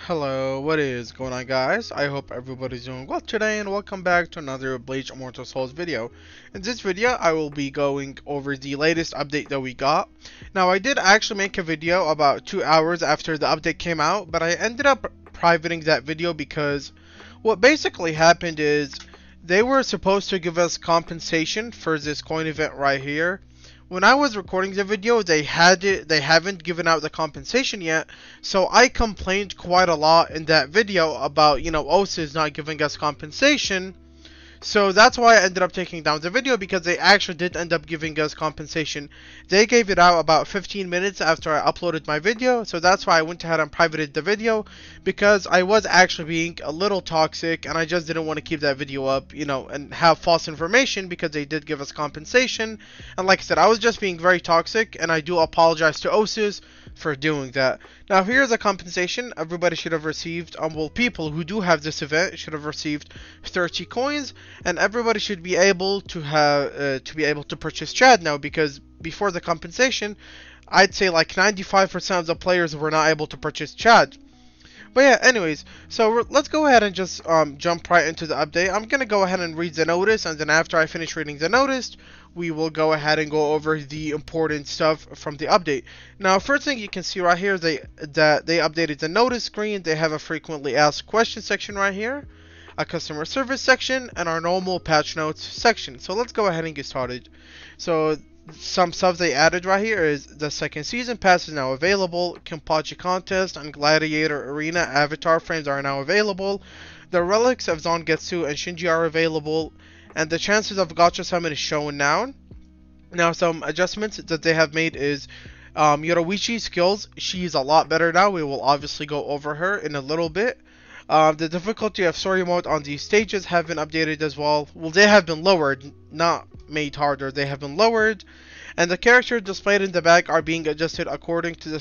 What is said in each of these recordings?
Hello, what is going on, guys? I hope everybody's doing well today, and welcome back to another Bleach Immortal Souls video. In this video, I will be going over the latest update that we got. Now, I did actually make a video about 2 hours after the update came out, but I ended up privating that video because what basically happened is they were supposed to give us compensation for this coin event right here. When I was recording the video, they haven't given out the compensation yet, so I complained quite a lot in that video about, OSIS not giving us compensation. So that's why I ended up taking down the video, because they actually did end up giving us compensation. They gave it out about 15 minutes after I uploaded my video, so that's why I went ahead and privated the video, because I was actually being a little toxic and I just didn't want to keep that video up, and have false information, because they did give us compensation. And like I said, I was just being very toxic, and I do apologize to OSIS for doing that. Now here's a compensation everybody should have received. Well, people who do have this event should have received 30 coins, and everybody should be able to have to purchase Chad now, because before the compensation, I'd say like 95% of the players were not able to purchase Chad. But yeah, anyways, so let's go ahead and just jump right into the update. I'm going to go ahead and read the notice, and then after I finish reading the notice, we will go ahead and go over the important stuff from the update. Now, first thing you can see right here, they updated the notice screen. They have a frequently asked questions section right here, a customer service section, and our normal patch notes section. So let's go ahead and get started. So some stuff they added right here is the second season pass is now available. Kenpachi contest and gladiator arena avatar frames are now available. The relics of Zangetsu and Shinji are available, and the chances of gacha summon is shown now. Now, some adjustments that they have made is Yoruichi skills. She's a lot better now. We will obviously go over her in a little bit. The difficulty of story mode on these stages have been updated as well. Well, they have been lowered, not made harder. They have been lowered, and the characters displayed in the back are being adjusted according to the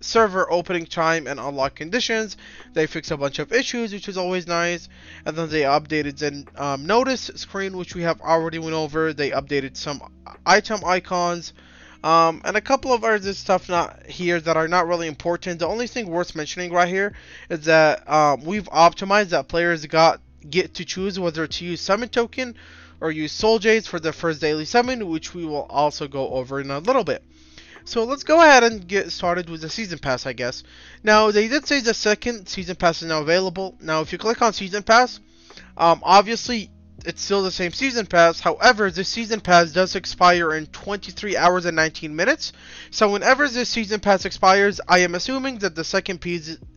server opening time and unlock conditions. They fixed a bunch of issues, which is always nice. And then they updated the notice screen, which we have already went over. They updated some item icons. And a couple of other stuff not here that are not really important. The only thing worth mentioning right here is that we've optimized that players get to choose whether to use summon token or use soul jades for the first daily summon, which we will also go over in a little bit. So let's go ahead and get started with the season pass, I guess. Now, they did say the second season pass is now available. Now, if you click on season pass, obviously it's still the same season pass. However, this season pass does expire in 23 hours and 19 minutes. So whenever this season pass expires, I am assuming that the second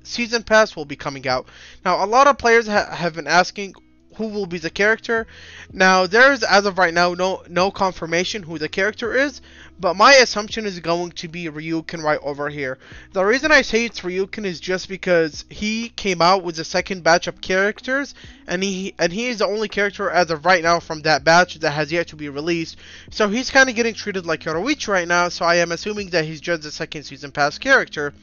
season pass will be coming out. Now, a lot of players have been asking who will be the character. Now, there's, as of right now, no confirmation who the character is, but my assumption is going to be Ryukin right over here. The reason I say it's Ryukin is just because he came out with the second batch of characters, and he is the only character as of right now from that batch that has yet to be released. So he's kind of getting treated like Yoruichi right now, so I am assuming that he's just the second season pass character.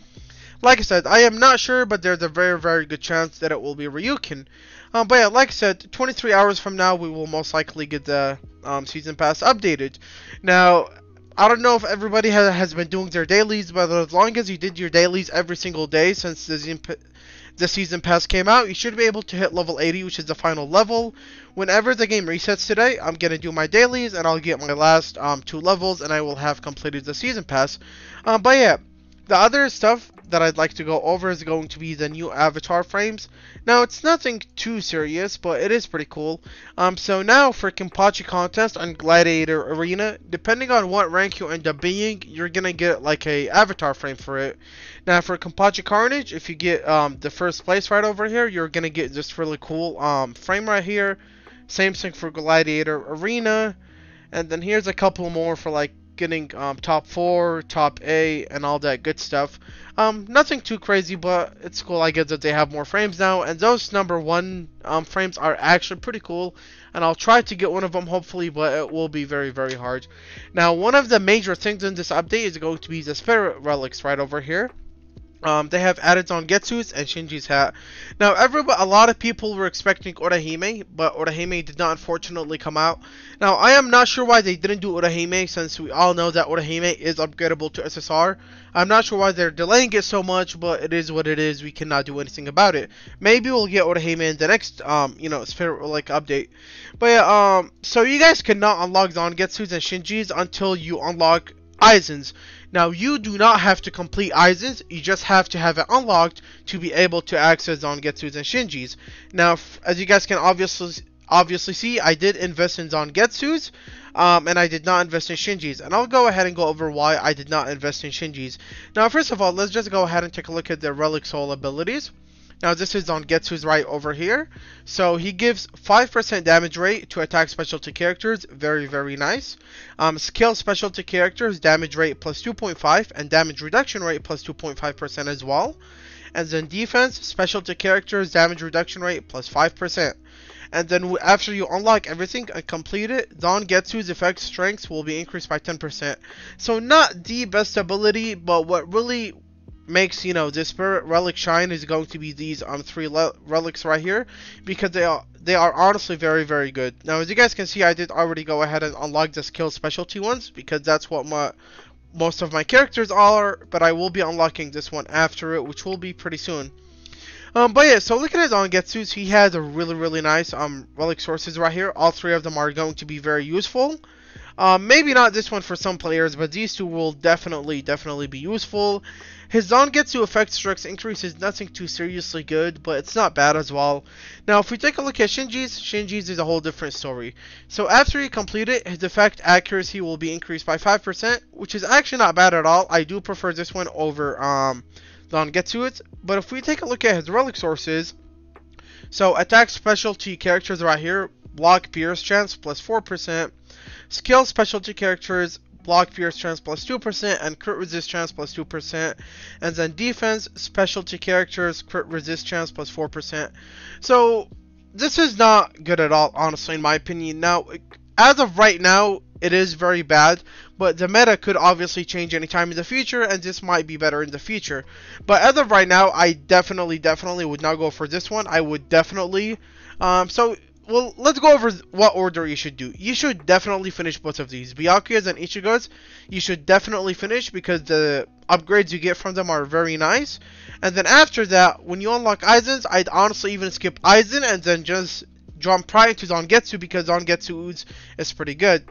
Like I said, I am not sure, but there's a very, very good chance that it will be Ryukin. But yeah, like I said, 23 hours from now, we will most likely get the season pass updated. Now, I don't know if everybody has been doing their dailies, but as long as you did your dailies every single day since the season pass came out, you should be able to hit level 80, which is the final level. Whenever the game resets today, I'm going to do my dailies, and I'll get my last 2 levels, and I will have completed the season pass. But yeah, the other stuff that I'd like to go over is going to be the new avatar frames. Now, it's nothing too serious, but it is pretty cool. So now for Kenpachi contest and gladiator arena, depending on what rank you end up being, you're gonna get like a avatar frame for it. Now for Kenpachi Carnage, if you get the first place right over here, you're gonna get this really cool frame right here. Same thing for gladiator arena, and then here's a couple more for like getting top 4, top A, and all that good stuff. Nothing too crazy, but it's cool, I guess, that they have more frames now, and those number 1 frames are actually pretty cool, and I'll try to get one of them hopefully, but it will be very, very hard. Now, one of the major things in this update is going to be the spirit relics right over here. They have added Zangetsu's and Shinji's hat. Now, a lot of people were expecting Orihime, but Orihime did not unfortunately come out. Now, I am not sure why they didn't do Orihime, since we all know that Orihime is upgradable to SSR. I'm not sure why they're delaying it so much, but it is what it is. We cannot do anything about it. Maybe we'll get Orihime in the next, Spirit like update. But yeah, so you guys cannot unlock Zangetsu's and Shinji's until you unlock Aizen's. Now, you do not have to complete Aizen's, you just have to have it unlocked to be able to access Zangetsu's and Shinji's. Now, as you guys can obviously see, I did invest in Zangetsu's, and I did not invest in Shinji's. And I'll go ahead and go over why I did not invest in Shinji's. Now, first of all, let's just go ahead and take a look at the Relic Soul abilities. Now, this is on Getsu's right over here. So, he gives 5% damage rate to attack specialty characters. Very, very nice. Skill specialty characters, damage rate plus 2.5 and damage reduction rate plus 2.5% as well. And then defense, specialty characters, damage reduction rate plus 5%. And then after you unlock everything and complete it, Zangetsu's effect strengths will be increased by 10%. So, not the best ability, but what really makes the Spirit Relic shine is going to be these 3 relics right here, because they are honestly very, very good. Now, as you guys can see, I did already go ahead and unlock the skill specialty ones, because that's what most of my characters are, but I will be unlocking this one after it, which will be pretty soon. But yeah, so looking at Zangetsu's, he has a really, really nice relic sources right here. All 3 of them are going to be very useful. Maybe not this one for some players, but these 2 will definitely be useful. His Zangetsu effect strength increase is nothing too seriously good, but it's not bad as well. Now, if we take a look at Shinji's is a whole different story. So after you complete it, his effect accuracy will be increased by 5%, which is actually not bad at all. I do prefer this one over Zangetsu's. But if we take a look at his relic sources, so attack specialty characters right here, block pierce chance plus 4%, skill specialty characters, block pierce chance plus 2%, and crit resist chance plus 2%, and then defense, specialty characters, crit resist chance plus 4%. So this is not good at all, honestly, in my opinion. Now, as of right now, it is very bad, but the meta could obviously change anytime in the future, and this might be better in the future. But as of right now, I definitely would not go for this one. I would definitely, well, let's go over what order you should do. You should definitely finish both of these. Byakuya's and Ichigo's, you should definitely finish because the upgrades you get from them are very nice. And then after that, when you unlock Aizen's, I'd honestly even skip Aizen and then just jump right into Zangetsu because Zangetsu's is pretty good.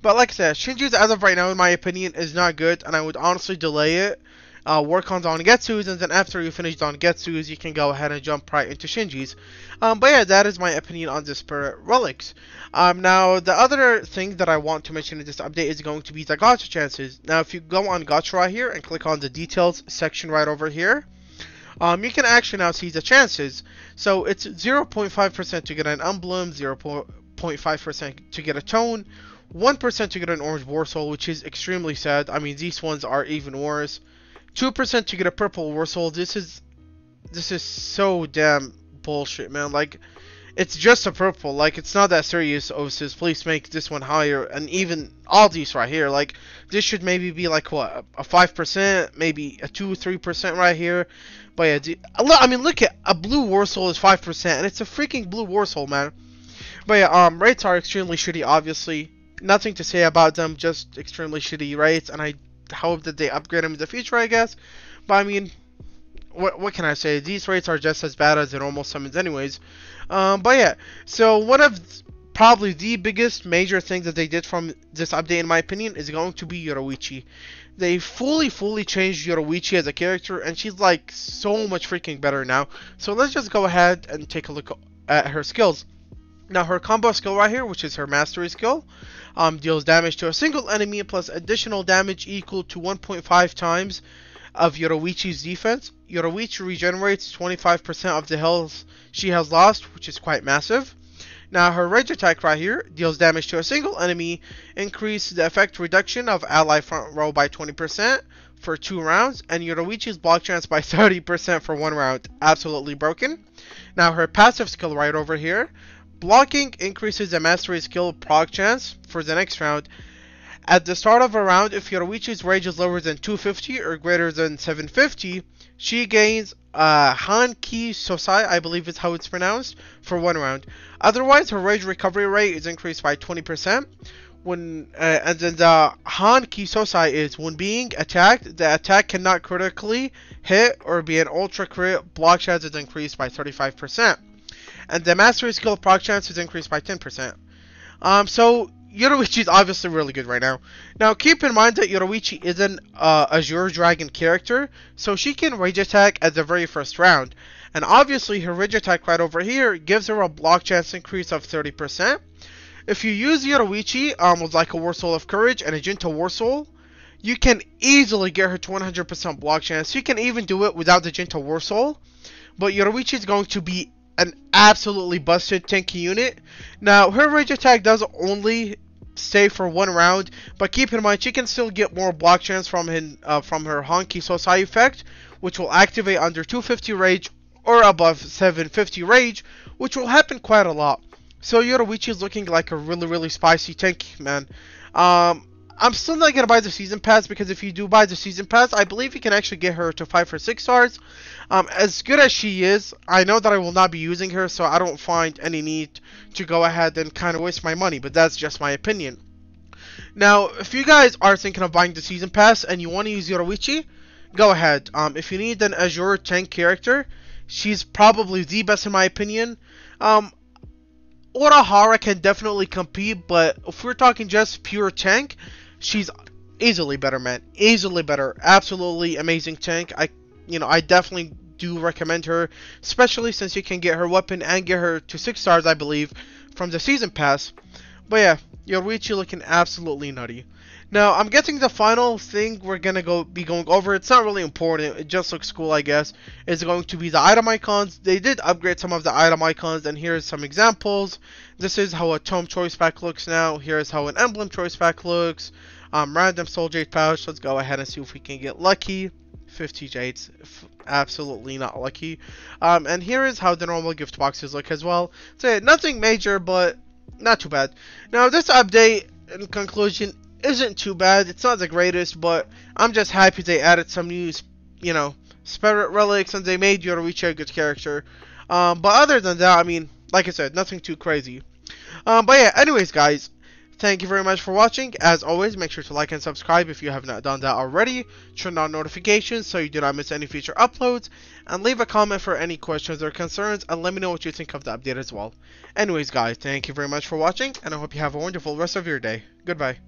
But like I said, Shinji's as of right now, in my opinion, is not good, and I would honestly delay it. Work on Zangetsu's, and then after you finish Zangetsu's, you can go ahead and jump right into Shinji's. But yeah, that is my opinion on the Spirit Relics. Now, the other thing that I want to mention in this update is going to be Zagato Chances. Now, if you go on Gacha right here and click on the details section right over here, you can actually now see the chances. So it's 0.5% to get an emblem, 0.5% to get a tone, 1% to get an orange war soul, which is extremely sad. I mean, these ones are even worse. 2% to get a purple war soul. This is so damn bullshit, man. Like, it's just a purple. Like, it's not that serious. Osis, please make this one higher. And even all these right here, like, this should maybe be like what, a 5%, maybe a 2-3% right here. But yeah, I mean, look at a blue war soul is 5%, and it's a freaking blue war soul, man. But yeah, rates are extremely shitty. Obviously, nothing to say about them. Just extremely shitty rates, and I hope that they upgrade them in the future, I guess. But I mean, what can I say? These rates are just as bad as the normal summons anyways. But yeah, so one of probably the biggest major things that they did from this update, in my opinion, is going to be Yoruichi. They fully changed Yoruichi as a character, and she's like so much freaking better now. So let's just go ahead and take a look at her skills. Now, her combo skill right here, which is her mastery skill, deals damage to a single enemy plus additional damage equal to 1.5 times of Yoruichi's defense. Yoruichi regenerates 25% of the health she has lost, which is quite massive. Now, her rage attack right here deals damage to a single enemy, increase the effect reduction of ally front row by 20% for 2 rounds, and Yoruichi's block chance by 30% for 1 round. Absolutely broken. Now, her passive skill right over here, blocking increases the mastery skill proc chance for the next round. At the start of a round, if Yoruichi's rage is lower than 250 or greater than 750, she gains Hanki Sosai, I believe is how it's pronounced, for 1 round. Otherwise, her rage recovery rate is increased by 20%. And then the Hanki Sosai is when being attacked, the attack cannot critically hit or be an ultra crit. Block chance is increased by 35%. And the mastery skill proc chance is increased by 10%. So Yoruichi is obviously really good right now. Now keep in mind that Yoruichi is an Azure Dragon character, so she can rage attack at the very first round. And obviously her rage attack right over here gives her a block chance increase of 30%. If you use Yoruichi with like a War Soul of Courage and a Gentle War Soul, you can easily get her to 100% block chance. You can even do it without the Gentle War Soul, but Yoruichi is going to be an absolutely busted tanky unit. Now, her rage attack does only stay for 1 round, but keep in mind she can still get more block chance from her Hanki Sosai effect, which will activate under 250 rage or above 750 rage, which will happen quite a lot. So Yoruichi is looking like a really spicy tank, man. I'm still not gonna buy the season pass, because if you do buy the season pass, I believe you can actually get her to 5 or 6 stars. As good as she is, I know that I will not be using her, so I don't find any need to go ahead and kind of waste my money, but that's just my opinion. Now, if you guys are thinking of buying the season pass and you want to use Yoruichi, go ahead. If you need an Azure tank character, she's probably the best in my opinion. Urahara can definitely compete, but if we're talking just pure tank, she's easily better, man. Easily better. Absolutely amazing tank. I definitely do recommend her, especially since you can get her weapon and get her to 6 stars, I believe, from the season pass. But yeah, Yoruichi looking absolutely nutty. Now, I'm guessing the final thing we're gonna be going over, it's not really important, it just looks cool, I guess, is going to be the item icons. They did upgrade some of the item icons, and here's some examples. This is how a tome choice pack looks now. Here's how an emblem choice pack looks. Random soul jade pouch. Let's go ahead and see if we can get lucky. 50 jades, absolutely not lucky. And here is how the normal gift boxes look as well. So nothing major, but not too bad. Now, this update, in conclusion, isn't too bad. It's not the greatest, but I'm just happy they added some new, spirit relics, and they made Yoruichi a good character. But other than that, I mean, like I said, nothing too crazy. But yeah, anyways, guys, thank you very much for watching. As always, make sure to like and subscribe if you have not done that already. Turn on notifications so you do not miss any future uploads. And leave a comment for any questions or concerns, and let me know what you think of the update as well. Anyways, guys, thank you very much for watching, and I hope you have a wonderful rest of your day. Goodbye.